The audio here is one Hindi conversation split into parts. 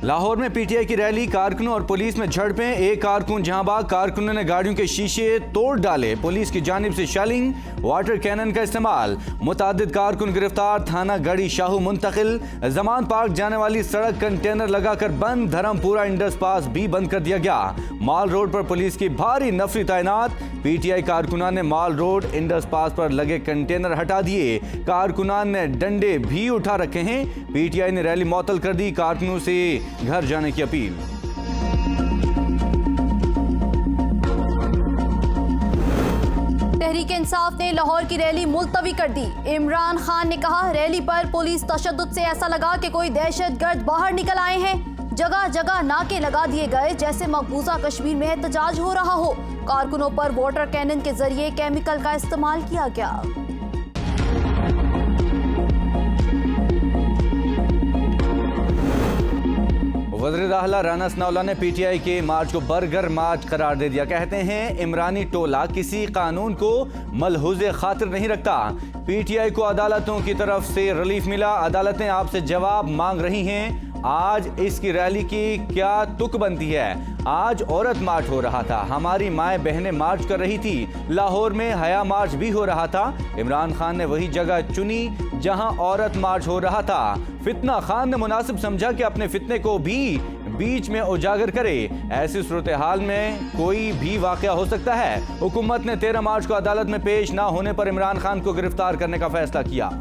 लाहौर में पीटीआई की रैली, कारकुनों और पुलिस में झड़पें। एक कारकुन जहां बाग, कारकुनों ने गाड़ियों के शीशे तोड़ डाले। पुलिस की जानिब से शेलिंग, वाटर कैनन का इस्तेमाल। मुतादिद कारकुन गिरफ्तार, थाना गढ़ी शाहू मुंतकिल। जमान पार्क जाने वाली सड़क कंटेनर लगाकर बंद। धर्मपुरा इंडस पास भी बंद कर दिया गया। माल रोड पर पुलिस की भारी नफरी तैनात। पीटीआई कारकुनान ने माल रोड इंडस पास पर लगे कंटेनर हटा दिए। कारकुनान ने डंडे भी उठा रखे हैं। पीटीआई ने रैली मुअत्तल कर दी। कारकुनों से घर जाने की अपील। तहरीक इंसाफ ने लाहौर की रैली मुलतवी कर दी। इमरान खान ने कहा, रैली पर पुलिस तशद्दुद से ऐसा लगा कि कोई दहशतगर्द बाहर निकल आए हैं। जगह जगह नाके लगा दिए गए जैसे मकबूजा कश्मीर में एहतजाज हो रहा हो। कारकुनों पर वाटर कैनन के जरिए केमिकल का इस्तेमाल किया गया। वज़ीर दाखिला राना सनाउल्लाह ने पीटीआई के मार्च को बर्गर मार्च करार दे दिया। कहते हैं इमरानी टोला किसी कानून को मलहूज़े खातिर नहीं रखता। पीटीआई को अदालतों की तरफ से रिलीफ मिला। अदालतें आपसे जवाब मांग रही हैं। आज इसकी रैली की क्या तुक बनती है? आज औरत मार्च हो रहा था, हमारी माएँ बहनें मार्च कर रही थी। लाहौर में हया मार्च भी हो रहा था। इमरान खान ने वही जगह चुनी जहां औरत मार्च हो रहा था। फितना खान ने मुनासिब समझा कि अपने फितने को भी बीच में उजागर करे। ऐसी सूरत हाल में कोई भी वाकया हो सकता है। हुकूमत ने 13 मार्च को अदालत में पेश ना होने पर इमरान खान को गिरफ्तार करने का फैसला किया।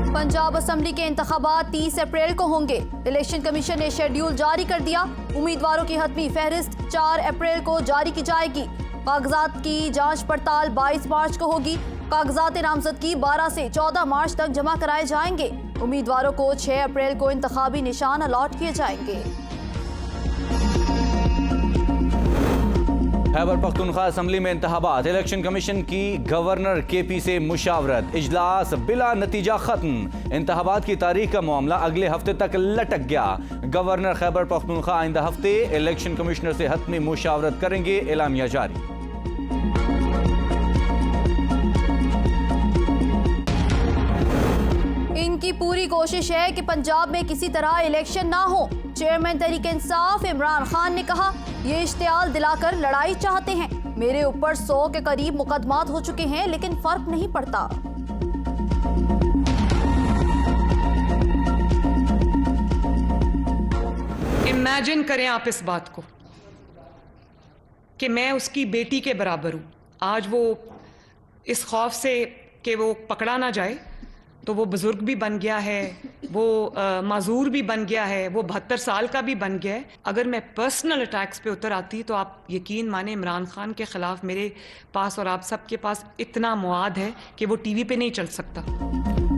पंजाब असेंबली के इंतखाबात 30 अप्रैल को होंगे। इलेक्शन कमीशन ने शेड्यूल जारी कर दिया। उम्मीदवारों की हतमी फहरिस्त 4 अप्रैल को जारी की जाएगी। कागजात की जांच पड़ताल 22 मार्च को होगी। कागजात नामजदगी 12 से 14 मार्च तक जमा कराए जाएंगे। उम्मीदवारों को 6 अप्रैल को इंतखाबी निशान अलॉट किए जाएंगे। खैबर पख्तूनख्वा असेंबली में इंतखाबात, इलेक्शन कमीशन की गवर्नर केपी से मुशावरत, इजलास बिला नतीजा खत्म। इंतखाबात की तारीख का मामला अगले हफ्ते तक लटक गया। गवर्नर खैबर पख्तूनख्वा आइंदा हफ्ते इलेक्शन कमिश्नर से हतमी मुशावरत करेंगे। एलामिया जारी। इनकी पूरी कोशिश है कि पंजाब में किसी तरह इलेक्शन ना हो। चेयरमैन तहरीक इंसाफ इमरान खान ने कहा, ये इश्तियाल दिलाकर लड़ाई चाहते हैं। मेरे ऊपर 100 के करीब मुकदमात हो चुके हैं, लेकिन फर्क नहीं पड़ता। इमेजिन करें आप इस बात को कि मैं उसकी बेटी के बराबर हूं। आज वो इस खौफ से कि वो पकड़ा ना जाए तो वो बुजुर्ग भी बन गया है, वो माजूर भी बन गया है, वो 72 साल का भी बन गया है। अगर मैं पर्सनल अटैक्स पे उतर आती तो आप यकीन माने इमरान खान के खिलाफ मेरे पास और आप सबके पास इतना मुआद है कि वो टीवी पे नहीं चल सकता।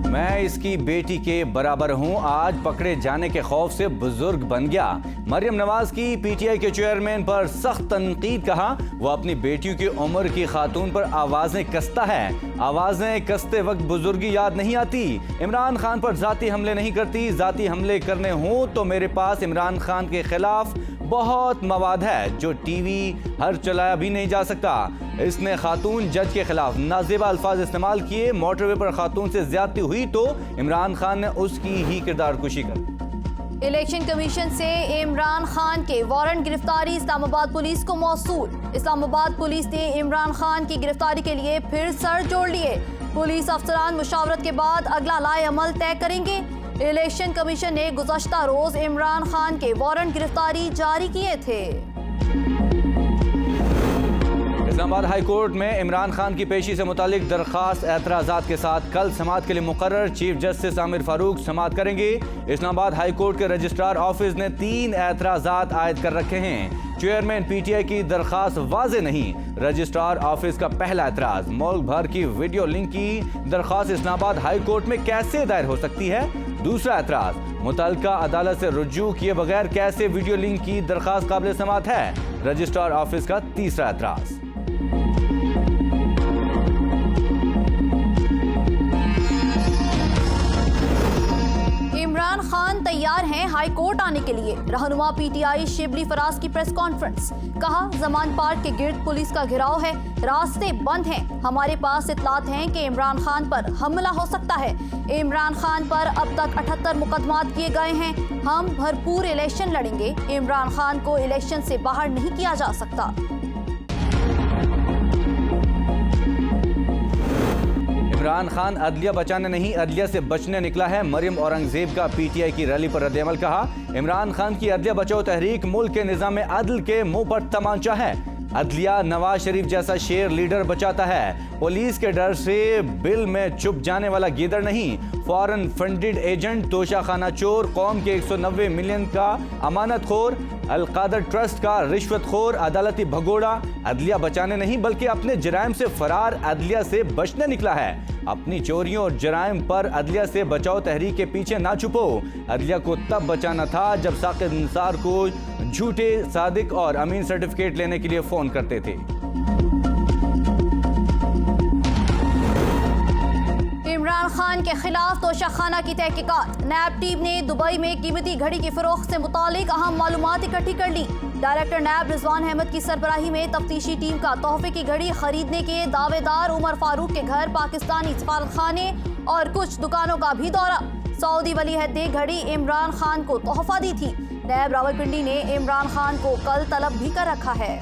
मैं इसकी बेटी के बराबर हूं, आज पकड़े जाने के खौफ से बुजुर्ग बन गया। मरियम नवाज की पीटीआई के चेयरमैन पर सख्त तनकीद। कहा, वो अपनी बेटियों की उम्र की खातून पर आवाजें कसता है। आवाजें कसते वक्त बुजुर्गी याद नहीं आती। इमरान खान पर जाती हमले नहीं करती। जाती हमले करने हों तो मेरे पास इमरान खान के खिलाफ बहुत मवाद है जो टीवी हर चलाया भी नहीं जा सकता। इसने खातून जज के खिलाफ नाजेबा अल्फाज इस्तेमाल किए। मोटरवे पर खातून से ज्यादती हुई तो इमरान खान ने उसकी ही किरदार कुशी कर। इलेक्शन कमीशन से इमरान खान के वारंट गिरफ्तारी इस्लामाबाद पुलिस को मौसूल। इस्लामाबाद पुलिस ने इमरान खान की गिरफ्तारी के लिए फिर सर जोड़ लिए। पुलिस अफसरान मुशावरत के बाद अगला लाए अमल तय करेंगे। इलेक्शन कमीशन ने गुज़श्ता रोज इमरान खान के वारंट गिरफ्तारी जारी किए थे। इस्लामाबाद हाई कोर्ट में इमरान खान की पेशी से मुतालिक दरखास्त एतराज़ात के साथ कल समाअत के लिए मुकर्रर चीफ जस्टिस आमिर फारूक समाअत करेंगे। इस्लामाबाद हाई कोर्ट के रजिस्ट्रार ऑफिस ने 3 एतराज़ात आयद कर रखे हैं। चेयरमैन पीटीआई की दरखास्त वाज़े नहीं, रजिस्ट्रार ऑफिस का पहला एतराज़। मुल्क भर की वीडियो लिंक की दरखास्त इस्लामाबाद हाई कोर्ट में कैसे दायर हो सकती है? दूसरा एतराज़, मुतल्लिका अदालत से रुजू किए बगैर कैसे वीडियो लिंक की दरखास्त काबिल समाअत है? रजिस्ट्रार ऑफिस का तीसरा एतराज़। इमरान खान तैयार तैयार हैं हाई कोर्ट आने के लिए। रहनुमा पीटीआई शिबली फराज की प्रेस कॉन्फ्रेंस। कहा, जमान पार्क के गिर्द पुलिस का घेराव है, रास्ते बंद हैं। हमारे पास इतलात हैं कि इमरान खान पर हमला हो सकता है। इमरान खान पर अब तक 78 मुकदमात किए गए हैं। हम भरपूर इलेक्शन लड़ेंगे। इमरान खान को इलेक्शन से बाहर नहीं किया जा सकता। इमरान खान अदलिया बचाने नहीं, अदलिया से बचने निकला है। मरियम औरंगजेब का पीटीआई की रैली पर रद्द-ए-अमल। कहा, इमरान खान की अदलिया बचाओ तहरीक मुल्क के निजाम अदल के मुंह पर तमांचा है। अदलिया नवाज शरीफ जैसा शेर लीडर बचाता है। पुलिस के डर से बिल में चुप जाने वाला गीदड़ नहीं। फॉरेन फंडेड एजेंट, तोशाखाना चोर, कौम के 190 मिलियन का अमानत खोर, अलकादर ट्रस्ट का रिश्वत खोर, अदालती भगोड़ा अदलिया बचाने नहीं बल्कि अपने जराइम से फरार अदलिया से बचने निकला है। अपनी चोरियों और जराइम पर अदलिया से बचाओ तहरीक के पीछे ना छुपो। अदलिया को तब बचाना था जब साकिब निसार को झूठे सादिक और अमीन सर्टिफिकेट लेने के लिए फोन करते थे। इमरान खान के खिलाफ तोशाखाना की तहकीकात। नैब टीम ने दुबई में कीमती घड़ी की फरोख्त से मुतालिक अहम मालूमात इकट्ठी कर ली। डायरेक्टर नैब रिजवान अहमद की सरबराही में तफ्तीशी टीम का तोहफे की घड़ी खरीदने के दावेदार उमर फारूक के घर, पाकिस्तानी सफारतखाने और कुछ दुकानों का भी दौरा। सऊदी वली अहद ने घड़ी इमरान खान को तोहफा दी थी। नैब रावलपिंडी ने इमरान खान को कल तलब भी कर रखा है।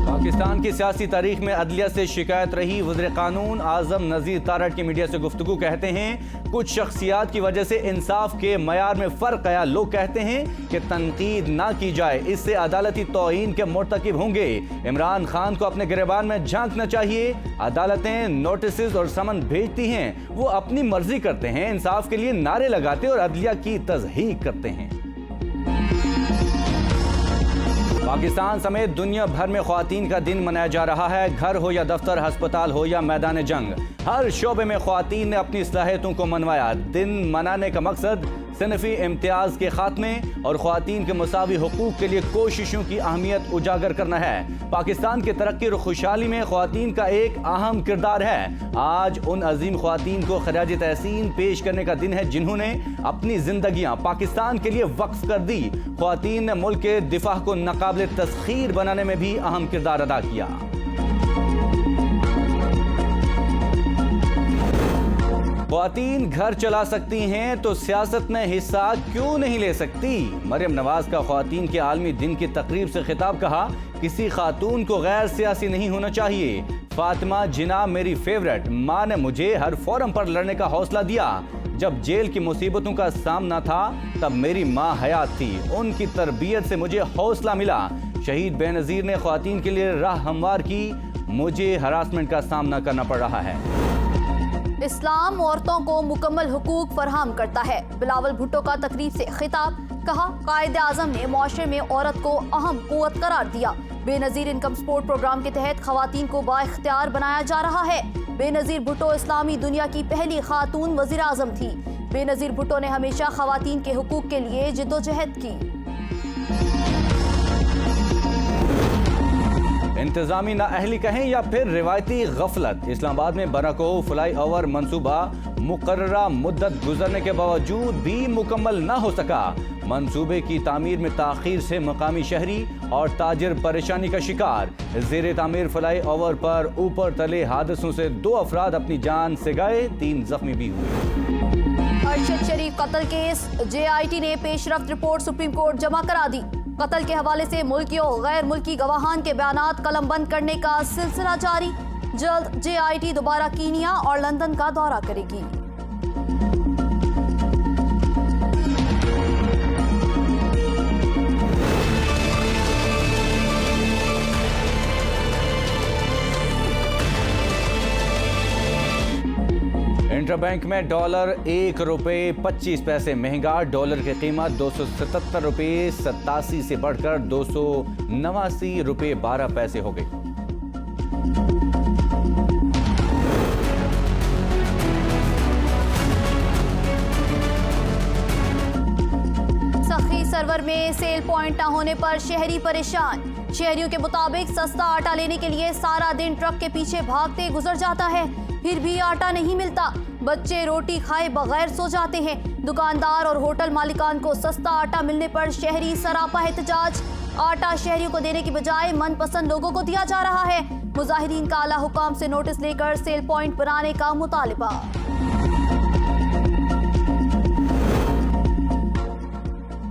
पाकिस्तान की सियासी तारीख में अदलिया से शिकायत रही। वज़ीर कानून आजम नज़ीर तारड़ की मीडिया से गुफ्तगू। कहते हैं, कुछ शख्सियात की वजह से इंसाफ के मयार में फ़र्क आया। लोग कहते हैं कि तनकीद ना की जाए, इससे अदालती तौहीन के मुर्तकिब होंगे। इमरान खान को अपने गिरबान में झांकना चाहिए। अदालतें नोटिस और समन भेजती हैं, वो अपनी मर्जी करते हैं, इंसाफ के लिए नारे लगाते और अदलिया की तज़हीक करते हैं। पाकिस्तान समेत दुनिया भर में ख्वातीन का दिन मनाया जा रहा है। घर हो या दफ्तर, अस्पताल हो या मैदान जंग, हर शोबे में ख्वातीन ने अपनी सलाहियतों को मनवाया। दिन मनाने का मकसद सिनफी इम्तियाज के खात्मे और ख्वातीन के मुसावी हुकूक के लिए कोशिशों की अहमियत उजागर करना है। पाकिस्तान की तरक्की और खुशहाली में ख्वातीन का एक अहम किरदार है। आज उन अजीम ख्वातीन को खराज तहसीन पेश करने का दिन है जिन्होंने अपनी जिंदगियां पाकिस्तान के लिए वक्फ कर दी। ख्वातीन ने मुल्क के दिफा को नाकाबिल तस्खीर बनाने में भी अहम किरदार अदा किया। ख्वातीन घर चला सकती हैं तो सियासत में हिस्सा क्यों नहीं ले सकती? मरियम नवाज का ख्वातीन के आलमी दिन की तकरीब से खिताब। कहा, किसी खातून को गैर सियासी नहीं होना चाहिए। फातिमा जिना मेरी फेवरेट माँ ने मुझे हर फोरम पर लड़ने का हौसला दिया। जब जेल की मुसीबतों का सामना था तब मेरी माँ हयात थी, उनकी तरबियत से मुझे हौसला मिला। शहीद बेनज़ीर ने ख्वातीन के लिए राह हमवार की, मुझे हरासमेंट का सामना करना पड़ रहा है। इस्लाम औरतों को मुकम्मल हुकूक फराहम करता है। बिलावल भुट्टो का तकरीब से खिताब। कहा, कायदे आजम ने मुआशरे में औरत को अहम कुव्वत करार दिया। बेनज़ीर इनकम सपोर्ट प्रोग्राम के तहत खवातीन को बाइख्तियार बनाया जा रहा है। बेनज़ीर भुट्टो इस्लामी दुनिया की पहली खातून वज़ीर आज़म थी। बेनज़ीर भुट्टो ने हमेशा खवातीन के हुकूक के लिए जिद्दोजहद की। इंतजामी नाअहली कहें या फिर रिवायती गफलत, इस्लामाबाद में बराको फ्लाई ओवर मंसूबा मुकर्ररा मुद्दत गुजरने के बावजूद भी मुकम्मल न हो सका। मंसूबे की तामीर में ताखीर से मकामी शहरी और ताजिर परेशानी का शिकार। ज़ेरे तामीर फ्लाई ओवर पर ऊपर तले हादसों से 2 अफराद अपनी जान से गए, 3 जख्मी भी हुए। अरशद शरीफ कत्ल केस, JIT ने पेशरफ्त रिपोर्ट सुप्रीम कोर्ट जमा करा दी। कत्ल के हवाले से मुल्की और गैर मुल्की गवाहान के बयानात कलमबंद करने का सिलसिला जारी। जल्द JIT दोबारा कीनिया और लंदन का दौरा करेगी। इंटरबैंक में डॉलर $1.25 महंगा। डॉलर की कीमत $277.87 से बढ़कर $289.12 हो गई। सखी सरवर में सेल पॉइंट न होने पर शहरी परेशान। शहरियों के मुताबिक सस्ता आटा लेने के लिए सारा दिन ट्रक के पीछे भागते गुजर जाता है, फिर भी आटा नहीं मिलता। बच्चे रोटी खाए बगैर सो जाते हैं। दुकानदार और होटल मालिकान को सस्ता आटा मिलने पर शहरी सरापा एहतजाज। आटा शहरियों को देने की बजाय मनपसंद लोगों को दिया जा रहा है। मुजाहिरीन का आला हुकाम से नोटिस लेकर सेल पॉइंट बनाने का मुतालिबा।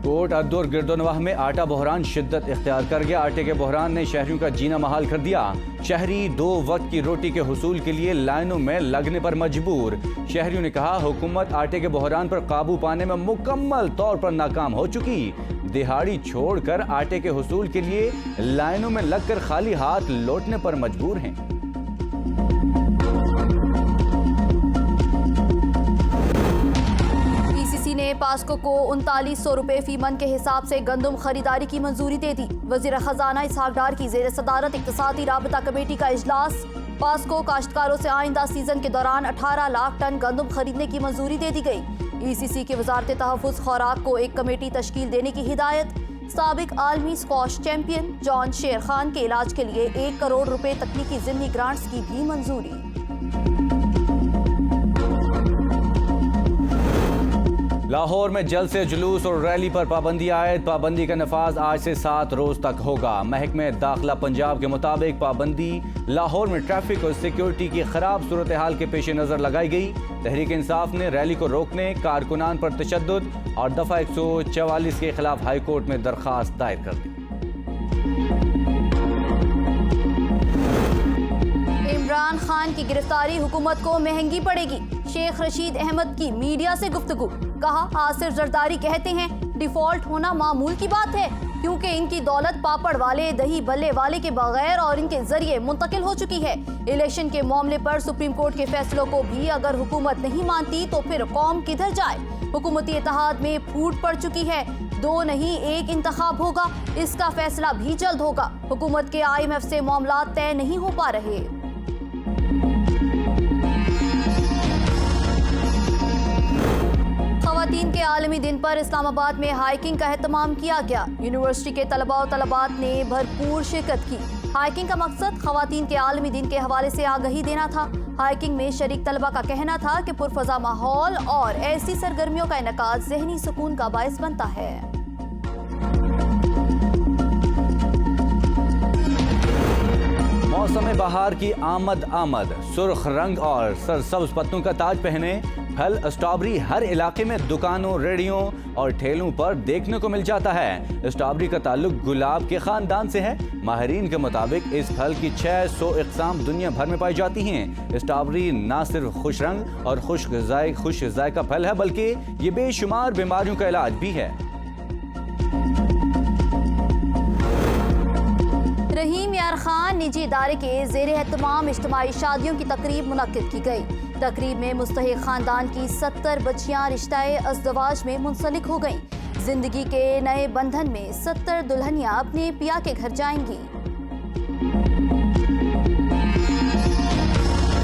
कोट अद्दुर गिरदोनवाह में आटा बहरान शिद्दत इख्तियार कर गया। आटे के बहरान ने शहरियों का जीना महाल कर दिया। शहरी 2 वक्त की रोटी के हुसूल के लिए लाइनों में लगने पर मजबूर। शहरियों ने कहा हुकूमत आटे के बहरान पर काबू पाने में मुकम्मल तौर पर नाकाम हो चुकी। दिहाड़ी छोड़कर आटे के हुसूल के लिए लाइनों में लगकर खाली हाथ लौटने पर मजबूर हैं। ने पास्को को 3900 रुपए फी मन के हिसाब से गंदम खरीदारी की मंजूरी दे दी। वजीर खजाना इसहाक डार की जेर सदारत इक्तिसादी राबता कमेटी का इजलास। पास्को काश्तकारों से आइंदा सीजन के दौरान 18 लाख टन गंदम खरीदने की मंजूरी दे दी गई। ECC की वजारत तहफ़्फ़ुज़ खुराक को एक कमेटी तश्कील देने की हिदायत। साबिक आलमी स्क्वॉश चैंपियन जॉन शेर खान के इलाज के लिए 1 करोड़ रुपए तकनीकी ज़िमनी ग्रांट्स की भी मंजूरी। लाहौर में जल्द से जुलूस और रैली पर पाबंदी आयद। पाबंदी का नफाज आज से 7 रोज तक होगा। महकमे दाखिला पंजाब के मुताबिक पाबंदी लाहौर में ट्रैफिक और सिक्योरिटी की खराब सूरत हाल के पेश नज़र लगाई गई। तहरीक इंसाफ ने रैली को रोकने, कारकुनान पर तशद्दुद और दफा 144 के खिलाफ हाई कोर्ट में दरखास्त दायर कर दी। इमरान खान की गिरफ्तारी हुकूमत को महंगी पड़ेगी। शेख रशीद अहमद की मीडिया से गुफ्तगू। कहा आसिफ जरदारी कहते हैं डिफॉल्ट होना मामूल की बात है, क्योंकि इनकी दौलत पापड़ वाले, दही बल्ले वाले के बगैर और इनके जरिए मुंतकिल हो चुकी है। इलेक्शन के मामले पर सुप्रीम कोर्ट के फैसलों को भी अगर हुकूमत नहीं मानती तो फिर कौम किधर जाए। हुकूमती इत्तेहाद में फूट पड़ चुकी है। 2 नहीं 1 इंतखाब होगा। इसका फैसला भी जल्द होगा। हुकूमत के IMF से मामला तय नहीं हो पा रहे। ख़वातीन के आलमी दिन पर इस्लामाबाद में हाइकिंग का एहतमाम किया गया। यूनिवर्सिटी के तलबा और तलबात ने भरपूर शिरकत की। हाइकिंग का मकसद ख़वातीन के आलमी दिन के हवाले से आगाही देना था। हाइकिंग में शरीक तलबा का कहना था कि पुरफज़ा माहौल और ऐसी सरगर्मियों का इनेकाद ज़हनी सुकून का बायस बनता है। मौसम बहार की आमद सुर्ख रंग और सरसब्ज पत्तों का ताज पहने फल स्ट्रॉबेरी हर इलाके में दुकानों, रेडियों और ठेलों पर देखने को मिल जाता है। स्ट्रॉबेरी का ताल्लुक गुलाब के खानदान से है। माहिरीन के मुताबिक इस फल की 600 इकसाम दुनिया भर में पाई जाती हैं। स्ट्रॉबेरी ना सिर्फ खुश रंग और खुश जायका फल है, बल्कि ये बेशुमार बीमारियों का इलाज भी है। रहीम यार खान निजी इदारे के ज़ेर एहतमाम इज्तिमाई शादियों की तकरीब मुनक्किद की गई। तकरीब में मुस्तहिक खानदान की 70 बच्चियां रिश्ताए अज़दवाज में मुंसलिक हो गईं। जिंदगी के नए बंधन में 70 दुल्हनियां अपने पिया के घर जाएंगी।